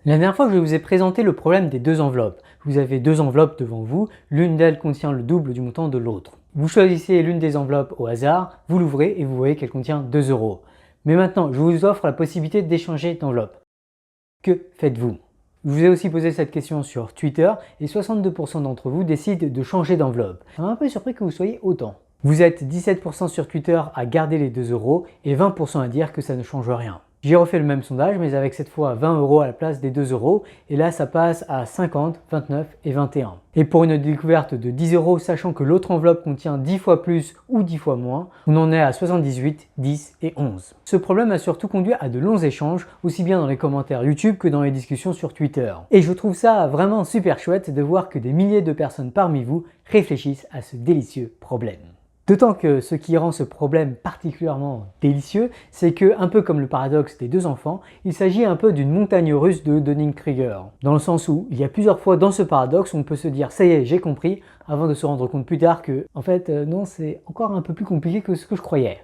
La dernière fois, je vous ai présenté le problème des deux enveloppes. Vous avez deux enveloppes devant vous, l'une d'elles contient le double du montant de l'autre. Vous choisissez l'une des enveloppes au hasard, vous l'ouvrez et vous voyez qu'elle contient 2 euros. Mais maintenant, je vous offre la possibilité d'échanger d'enveloppe. Que faites-vous? Je vous ai aussi posé cette question sur Twitter et 62% d'entre vous décident de changer d'enveloppe. Ça m'a un peu surpris que vous soyez autant. Vous êtes 17% sur Twitter à garder les 2 euros et 20% à dire que ça ne change rien. J'ai refait le même sondage mais avec cette fois 20 euros à la place des 2 euros et là ça passe à 50, 29 et 21. Et pour une découverte de 10 euros sachant que l'autre enveloppe contient 10 fois plus ou 10 fois moins, on en est à 78, 10 et 11. Ce problème a surtout conduit à de longs échanges aussi bien dans les commentaires YouTube que dans les discussions sur Twitter. Et je trouve ça vraiment super chouette de voir que des milliers de personnes parmi vous réfléchissent à ce délicieux problème. D'autant que ce qui rend ce problème particulièrement délicieux, c'est que, un peu comme le paradoxe des deux enfants, il s'agit un peu d'une montagne russe de Dunning-Kruger. Dans le sens où, il y a plusieurs fois dans ce paradoxe où on peut se dire « ça y est, j'ai compris », avant de se rendre compte plus tard que, en fait, non, c'est encore un peu plus compliqué que ce que je croyais.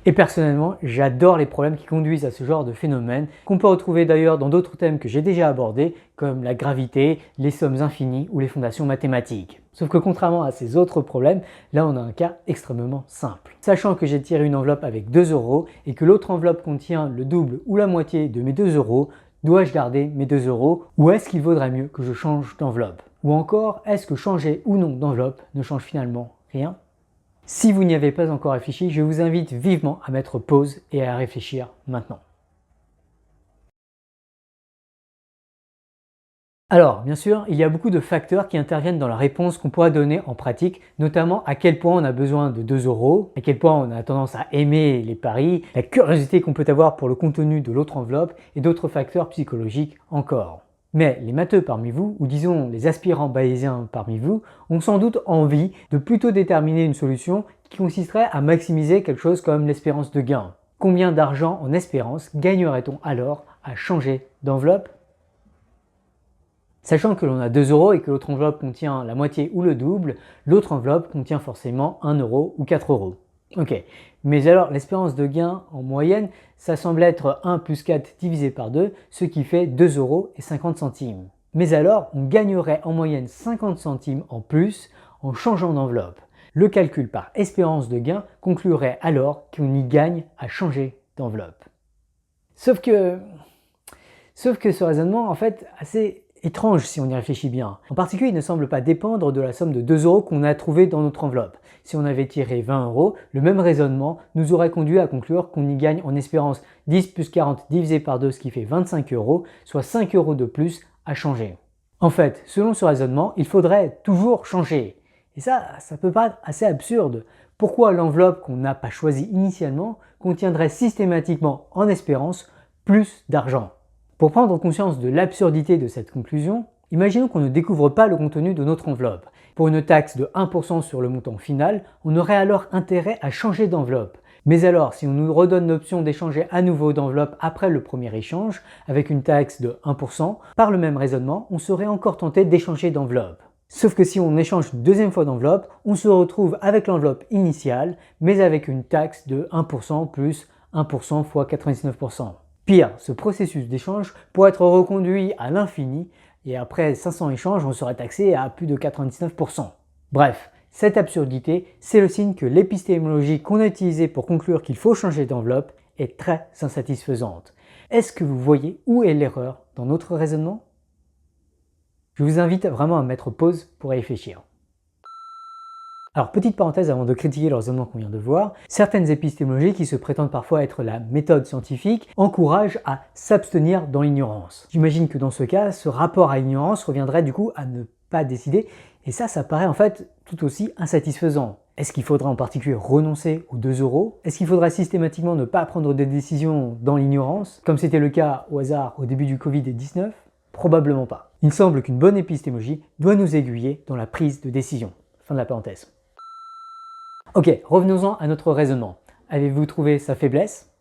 Et personnellement, j'adore les problèmes qui conduisent à ce genre de phénomène, qu'on peut retrouver d'ailleurs dans d'autres thèmes que j'ai déjà abordés, comme la gravité, les sommes infinies ou les fondations mathématiques. Sauf que contrairement à ces autres problèmes, là on a un cas extrêmement simple. Sachant que j'ai tiré une enveloppe avec 2 euros et que l'autre enveloppe contient le double ou la moitié de mes 2 euros, dois-je garder mes 2 euros ou est-ce qu'il vaudrait mieux que je change d'enveloppe? Ou encore, est-ce que changer ou non d'enveloppe ne change finalement rien? Si vous n'y avez pas encore réfléchi, je vous invite vivement à mettre pause et à réfléchir maintenant. Alors, bien sûr, il y a beaucoup de facteurs qui interviennent dans la réponse qu'on pourra donner en pratique, notamment à quel point on a besoin de 2 euros, à quel point on a tendance à aimer les paris, la curiosité qu'on peut avoir pour le contenu de l'autre enveloppe et d'autres facteurs psychologiques encore. Mais les matheux parmi vous, ou disons les aspirants bayésiens parmi vous, ont sans doute envie de plutôt déterminer une solution qui consisterait à maximiser quelque chose comme l'espérance de gain. Combien d'argent en espérance gagnerait-on alors à changer d'enveloppe? Sachant que l'on a 2 euros et que l'autre enveloppe contient la moitié ou le double, l'autre enveloppe contient forcément 1 euro ou 4 euros. Ok, mais alors l'espérance de gain en moyenne, ça semble être 1 plus 4 divisé par 2, ce qui fait 2 euros et 50 centimes. Mais alors, on gagnerait en moyenne 50 centimes en plus en changeant d'enveloppe. Le calcul par espérance de gain conclurait alors qu'on y gagne à changer d'enveloppe. Sauf que ce raisonnement, en fait, assez étrange si on y réfléchit bien. En particulier, il ne semble pas dépendre de la somme de 2 euros qu'on a trouvée dans notre enveloppe. Si on avait tiré 20 euros, le même raisonnement nous aurait conduit à conclure qu'on y gagne en espérance 10 plus 40 divisé par 2, ce qui fait 25 euros, soit 5 euros de plus à changer. En fait, selon ce raisonnement, il faudrait toujours changer. Et ça peut paraître assez absurde. Pourquoi l'enveloppe qu'on n'a pas choisie initialement contiendrait systématiquement en espérance plus d'argent? Pour prendre conscience de l'absurdité de cette conclusion, imaginons qu'on ne découvre pas le contenu de notre enveloppe. Pour une taxe de 1% sur le montant final, on aurait alors intérêt à changer d'enveloppe. Mais alors, si on nous redonne l'option d'échanger à nouveau d'enveloppe après le premier échange, avec une taxe de 1%, par le même raisonnement, on serait encore tenté d'échanger d'enveloppe. Sauf que si on échange une deuxième fois d'enveloppe, on se retrouve avec l'enveloppe initiale, mais avec une taxe de 1% plus 1% fois 99%. Pire, ce processus d'échange pourrait être reconduit à l'infini et après 500 échanges, on serait taxé à plus de 99%. Bref, cette absurdité, c'est le signe que l'épistémologie qu'on a utilisée pour conclure qu'il faut changer d'enveloppe est très insatisfaisante. Est-ce que vous voyez où est l'erreur dans notre raisonnement? Je vous invite vraiment à mettre pause pour y réfléchir. Alors, petite parenthèse avant de critiquer le raisonnement qu'on vient de voir, certaines épistémologies qui se prétendent parfois être la méthode scientifique encouragent à s'abstenir dans l'ignorance. J'imagine que dans ce cas, ce rapport à l'ignorance reviendrait du coup à ne pas décider, et ça paraît en fait tout aussi insatisfaisant. Est-ce qu'il faudrait en particulier renoncer aux 2 euros? Est-ce qu'il faudrait systématiquement ne pas prendre des décisions dans l'ignorance, comme c'était le cas au hasard au début du Covid-19? Probablement pas. Il semble qu'une bonne épistémologie doit nous aiguiller dans la prise de décision. Fin de la parenthèse. Ok, revenons-en à notre raisonnement. Avez-vous trouvé sa faiblesse?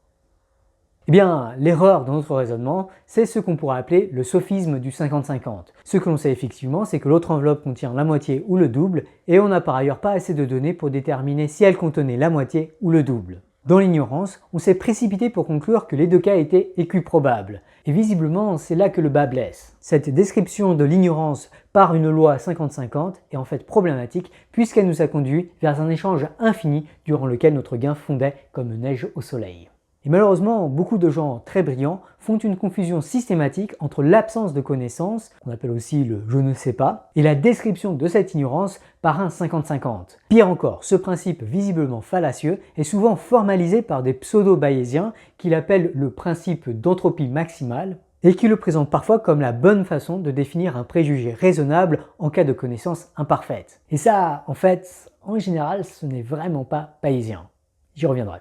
Eh bien, l'erreur dans notre raisonnement, c'est ce qu'on pourrait appeler le sophisme du 50-50. Ce que l'on sait effectivement, c'est que l'autre enveloppe contient la moitié ou le double, et on n'a par ailleurs pas assez de données pour déterminer si elle contenait la moitié ou le double. Dans l'ignorance, on s'est précipité pour conclure que les deux cas étaient équiprobables. Et visiblement, c'est là que le bas blesse. Cette description de l'ignorance par une loi 50-50 est en fait problématique puisqu'elle nous a conduit vers un échange infini durant lequel notre gain fondait comme neige au soleil. Et malheureusement, beaucoup de gens très brillants font une confusion systématique entre l'absence de connaissance, qu'on appelle aussi le « je ne sais pas », et la description de cette ignorance par un 50-50. Pire encore, ce principe visiblement fallacieux est souvent formalisé par des pseudo-bayésiens qui l'appellent le principe d'entropie maximale et qui le présentent parfois comme la bonne façon de définir un préjugé raisonnable en cas de connaissance imparfaite. Et ça, en fait, en général, ce n'est vraiment pas bayésien. J'y reviendrai.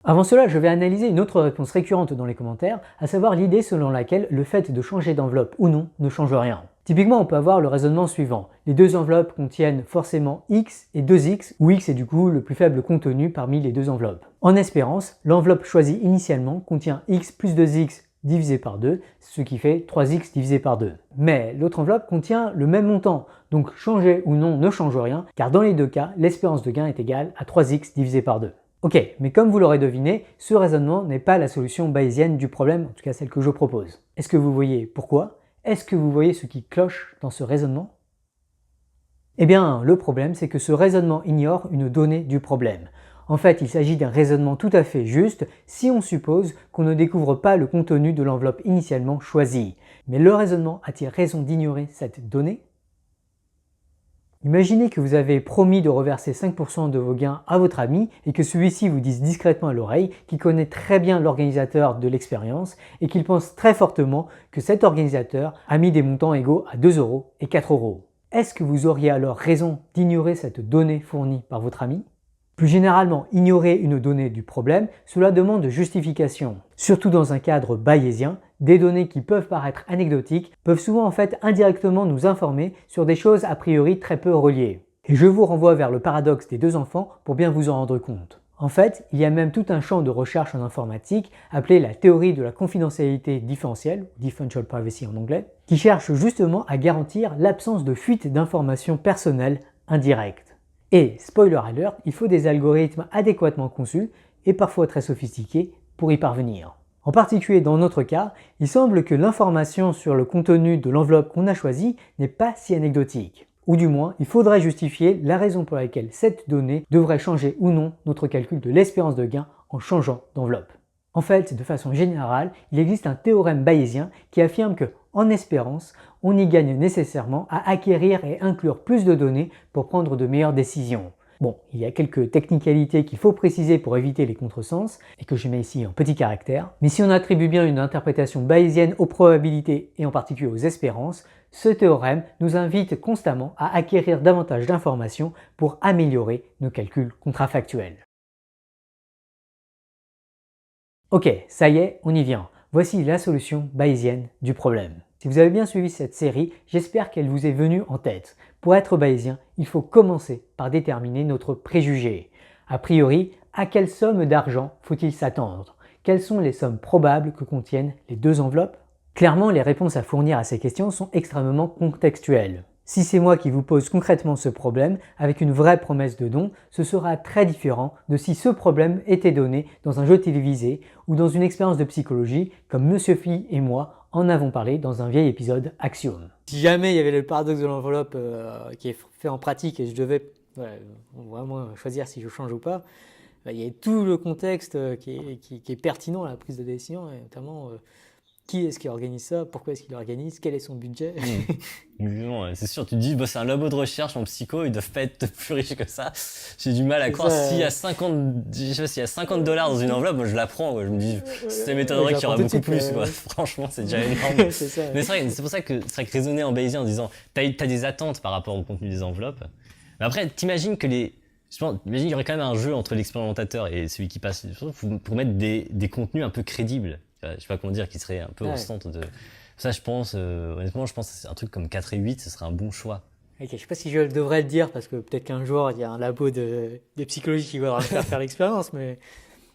Avant cela, je vais analyser une autre réponse récurrente dans les commentaires, à savoir l'idée selon laquelle le fait de changer d'enveloppe ou non ne change rien. Typiquement, on peut avoir le raisonnement suivant. Les deux enveloppes contiennent forcément x et 2x, où x est du coup le plus faible contenu parmi les deux enveloppes. En espérance, l'enveloppe choisie initialement contient x plus 2x divisé par 2, ce qui fait 3x divisé par 2. Mais l'autre enveloppe contient le même montant, donc changer ou non ne change rien, car dans les deux cas, l'espérance de gain est égale à 3x divisé par 2. Ok, mais comme vous l'aurez deviné, ce raisonnement n'est pas la solution bayésienne du problème, en tout cas celle que je propose. Est-ce que vous voyez pourquoi? Est-ce que vous voyez ce qui cloche dans ce raisonnement? Eh bien, le problème, c'est que ce raisonnement ignore une donnée du problème. En fait, il s'agit d'un raisonnement tout à fait juste si on suppose qu'on ne découvre pas le contenu de l'enveloppe initialement choisie. Mais le raisonnement a-t-il raison d'ignorer cette donnée? Imaginez que vous avez promis de reverser 5% de vos gains à votre ami et que celui-ci vous dise discrètement à l'oreille qu'il connaît très bien l'organisateur de l'expérience et qu'il pense très fortement que cet organisateur a mis des montants égaux à 2 € et 4 €. Est-ce que vous auriez alors raison d'ignorer cette donnée fournie par votre ami? Plus généralement, ignorer une donnée du problème, cela demande justification. Surtout dans un cadre bayésien, des données qui peuvent paraître anecdotiques peuvent souvent en fait indirectement nous informer sur des choses a priori très peu reliées. Et je vous renvoie vers le paradoxe des deux enfants pour bien vous en rendre compte. En fait, il y a même tout un champ de recherche en informatique appelé la théorie de la confidentialité différentielle, differential privacy en anglais, qui cherche justement à garantir l'absence de fuite d'informations personnelles indirectes. Et, spoiler alert, il faut des algorithmes adéquatement conçus et parfois très sophistiqués pour y parvenir. En particulier dans notre cas, il semble que l'information sur le contenu de l'enveloppe qu'on a choisie n'est pas si anecdotique. Ou du moins, il faudrait justifier la raison pour laquelle cette donnée devrait changer ou non notre calcul de l'espérance de gain en changeant d'enveloppe. En fait, de façon générale, il existe un théorème bayésien qui affirme que, en espérance, on y gagne nécessairement à acquérir et inclure plus de données pour prendre de meilleures décisions. Bon, il y a quelques technicalités qu'il faut préciser pour éviter les contresens, et que je mets ici en petits caractères, mais si on attribue bien une interprétation bayésienne aux probabilités et en particulier aux espérances, ce théorème nous invite constamment à acquérir davantage d'informations pour améliorer nos calculs contrafactuels. Ok, ça y est, on y vient. Voici la solution bayésienne du problème. Si vous avez bien suivi cette série, j'espère qu'elle vous est venue en tête. Pour être bayésien, il faut commencer par déterminer notre préjugé. A priori, à quelle somme d'argent faut-il s'attendre? Quelles sont les sommes probables que contiennent les deux enveloppes? Clairement, les réponses à fournir à ces questions sont extrêmement contextuelles. Si c'est moi qui vous pose concrètement ce problème, avec une vraie promesse de don, ce sera très différent de si ce problème était donné dans un jeu télévisé ou dans une expérience de psychologie, comme Monsieur Phi et moi en avons parlé dans un vieil épisode Axiom. Si jamais il y avait le paradoxe de l'enveloppe qui est fait en pratique et je devais vraiment choisir si je change ou pas, il y a tout le contexte qui est pertinent à la prise de décision, et notamment qui est-ce qui organise ça, pourquoi est-ce qu'il l'organise, quel est son budget. C'est sûr, tu te dis, bah, c'est un labo de recherche en psycho, ils doivent pas être plus riches que ça. J'ai du mal à croire. S'il y a 50, je sais pas, s'il y a $50 dans une enveloppe, moi je la prends, quoi. Je me dis, ça m'étonnerait qu'il y aura beaucoup plus, quoi. Franchement, c'est déjà énorme. C'est ça. Mais c'est pour ça que raisonner en bayésien en disant, t'as des attentes par rapport au contenu des enveloppes. Mais après, t'imagines que imagine qu'il y aurait quand même un jeu entre l'expérimentateur et celui qui passe, pour mettre des contenus un peu crédibles. Je sais pas comment dire, qui serait un peu au centre de... Ça, je pense, honnêtement, je pense que c'est un truc comme 4 et 8, ce serait un bon choix. Ok, je sais pas si je devrais le dire, parce que peut-être qu'un jour, il y a un labo de psychologie qui va faire l'expérience, mais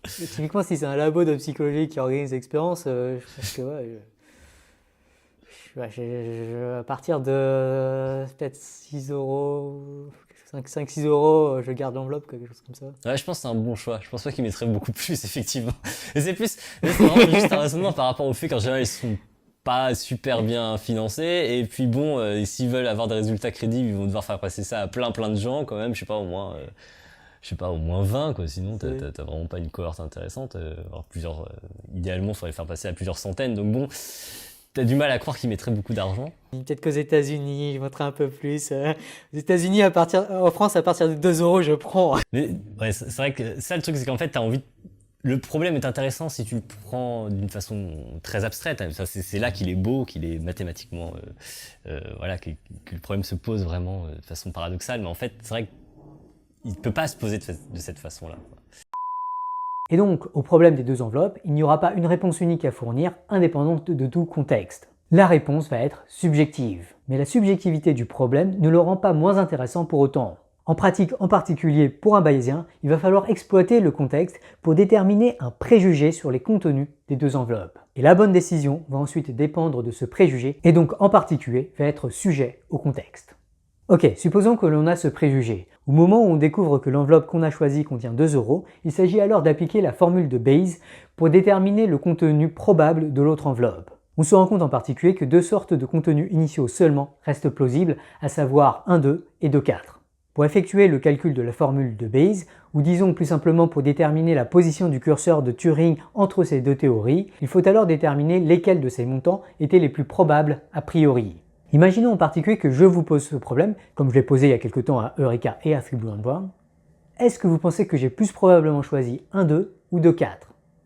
typiquement, si c'est un labo de psychologie qui organise l'expérience, je pense que à partir de peut-être 6 €, quelque chose 5-6 euros, je garde l'enveloppe, quelque chose comme ça. Ouais, je pense que c'est un bon choix. Je pense pas qu'ils mettraient beaucoup plus, effectivement. Et c'est vraiment juste un raisonnement par rapport au fait qu'en général, ils sont pas super bien financés. Et puis bon, s'ils veulent avoir des résultats crédibles, ils vont devoir faire passer ça à plein de gens quand même. Je sais pas, au moins 20, quoi. Sinon, t'as vraiment pas une cohorte intéressante. Alors idéalement, il faudrait le faire passer à plusieurs centaines. Donc bon, t'as du mal à croire qu'ils mettraient beaucoup d'argent. Peut-être qu'aux États-Unis, je mettrais un peu plus. Aux États-Unis, en France, à partir de 2 euros, je prends. Mais ouais, c'est vrai que ça, le truc, c'est qu'en fait, le problème est intéressant si tu le prends d'une façon très abstraite. C'est là qu'il est beau, qu'il est mathématiquement, voilà, que le problème se pose vraiment de façon paradoxale. Mais en fait, c'est vrai qu'il ne peut pas se poser de cette façon-là. Et donc, au problème des deux enveloppes, il n'y aura pas une réponse unique à fournir, indépendante de tout contexte. La réponse va être subjective. Mais la subjectivité du problème ne le rend pas moins intéressant pour autant. En pratique, en particulier pour un bayésien, il va falloir exploiter le contexte pour déterminer un préjugé sur les contenus des deux enveloppes. Et la bonne décision va ensuite dépendre de ce préjugé et donc en particulier va être sujet au contexte. Ok, supposons que l'on a ce préjugé. Au moment où on découvre que l'enveloppe qu'on a choisie contient 2 euros, il s'agit alors d'appliquer la formule de Bayes pour déterminer le contenu probable de l'autre enveloppe. On se rend compte en particulier que deux sortes de contenus initiaux seulement restent plausibles, à savoir 1,2 et 2,4. Pour effectuer le calcul de la formule de Bayes, ou disons plus simplement pour déterminer la position du curseur de Turing entre ces deux théories, il faut alors déterminer lesquels de ces montants étaient les plus probables a priori. Imaginons en particulier que je vous pose ce problème, comme je l'ai posé il y a quelque temps à Eureka et à 3Blue&Brown. Est-ce que vous pensez que j'ai plus probablement choisi 1,2 ou 2,4 ?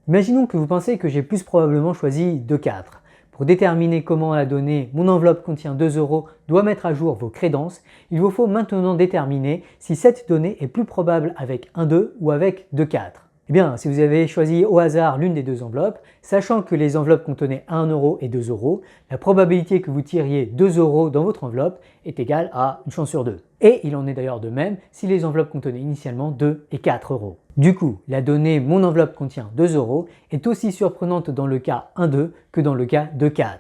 Imaginons que vous pensez que j'ai plus probablement choisi 2,4. Pour déterminer comment la donnée « mon enveloppe contient 2 euros » doit mettre à jour vos crédences, il vous faut maintenant déterminer si cette donnée est plus probable avec 1,2 ou avec 2,4. Eh bien, si vous avez choisi au hasard l'une des deux enveloppes, sachant que les enveloppes contenaient 1 euro et 2 euros, la probabilité que vous tiriez 2 euros dans votre enveloppe est égale à une chance sur 2. Et il en est d'ailleurs de même si les enveloppes contenaient initialement 2 et 4 euros. Du coup, la donnée « mon enveloppe contient 2 euros » est aussi surprenante dans le cas 1,2 que dans le cas 2,4.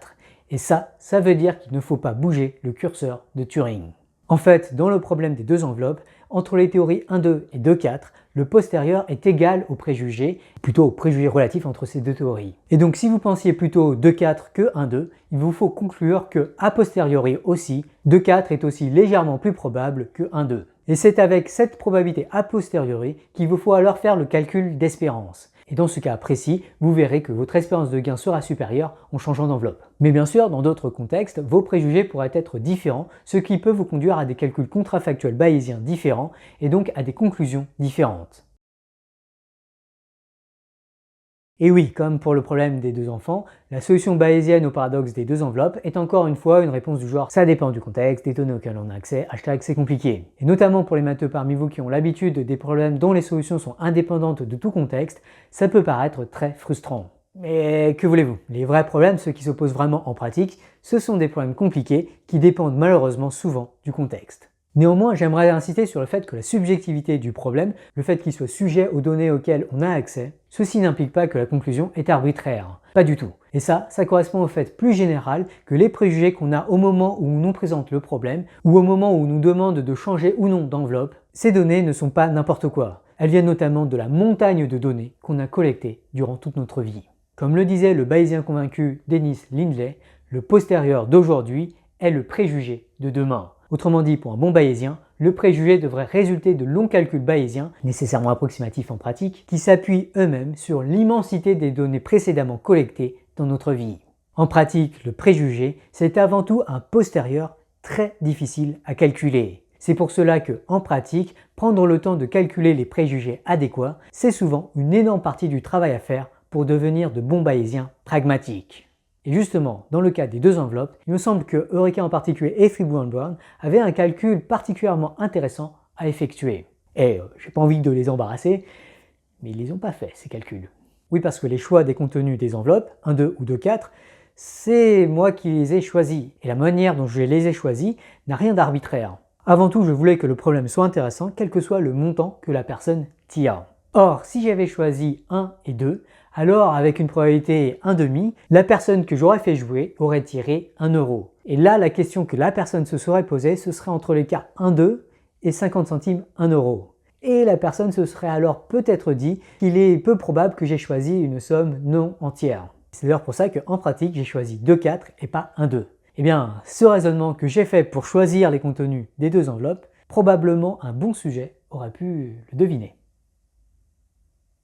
Et ça veut dire qu'il ne faut pas bouger le curseur de Turing. En fait, dans le problème des deux enveloppes, entre les théories 1,2 et 2,4, le postérieur est égal au préjugé, plutôt au préjugé relatif entre ces deux théories. Et donc si vous pensiez plutôt 2,4 que 1,2, il vous faut conclure que a posteriori aussi, 2,4 est aussi légèrement plus probable que 1,2. Et c'est avec cette probabilité a posteriori qu'il vous faut alors faire le calcul d'espérance. Et dans ce cas précis, vous verrez que votre espérance de gain sera supérieure en changeant d'enveloppe. Mais bien sûr, dans d'autres contextes, vos préjugés pourraient être différents, ce qui peut vous conduire à des calculs contrafactuels bayésiens différents et donc à des conclusions différentes. Et oui, comme pour le problème des deux enfants, la solution bayésienne au paradoxe des deux enveloppes est encore une fois une réponse du genre « ça dépend du contexte, des données auxquelles on a accès, c'est compliqué ». Et notamment pour les matheux parmi vous qui ont l'habitude des problèmes dont les solutions sont indépendantes de tout contexte, ça peut paraître très frustrant. Mais que voulez-vous? Les vrais problèmes, ceux qui s'opposent vraiment en pratique, ce sont des problèmes compliqués qui dépendent malheureusement souvent du contexte. Néanmoins, j'aimerais insister sur le fait que la subjectivité du problème, le fait qu'il soit sujet aux données auxquelles on a accès, ceci n'implique pas que la conclusion est arbitraire. Pas du tout. Et ça correspond au fait plus général que les préjugés qu'on a au moment où on nous présente le problème ou au moment où on nous demande de changer ou non d'enveloppe, ces données ne sont pas n'importe quoi. Elles viennent notamment de la montagne de données qu'on a collectées durant toute notre vie. Comme le disait le bayésien convaincu Dennis Lindley, le postérieur d'aujourd'hui est le préjugé de demain. Autrement dit, pour un bon bayésien, le préjugé devrait résulter de longs calculs bayésiens, nécessairement approximatifs en pratique, qui s'appuient eux-mêmes sur l'immensité des données précédemment collectées dans notre vie. En pratique, le préjugé, c'est avant tout un postérieur très difficile à calculer. C'est pour cela que, en pratique, prendre le temps de calculer les préjugés adéquats, c'est souvent une énorme partie du travail à faire pour devenir de bons bayésiens pragmatiques. Et justement, dans le cas des deux enveloppes, il me semble que Eureka en particulier et 3Blue&Brown avaient un calcul particulièrement intéressant à effectuer. Et j'ai pas envie de les embarrasser, mais ils les ont pas fait ces calculs. Oui, parce que les choix des contenus des enveloppes, 1,2 ou 2,4, c'est moi qui les ai choisis. Et la manière dont je les ai choisis n'a rien d'arbitraire. Avant tout, je voulais que le problème soit intéressant, quel que soit le montant que la personne tire. Or, si j'avais choisi 1 et 2, alors avec une probabilité 1,5, la personne que j'aurais fait jouer aurait tiré 1 euro. Et là, la question que la personne se serait posée, ce serait entre les cas 1,2 et 50 centimes 1 euro. Et la personne se serait alors peut-être dit qu'il est peu probable que j'ai choisi une somme non entière. C'est d'ailleurs pour ça qu'en pratique, j'ai choisi 2,4 et pas 1,2. Eh bien, ce raisonnement que j'ai fait pour choisir les contenus des deux enveloppes, probablement un bon sujet aurait pu le deviner.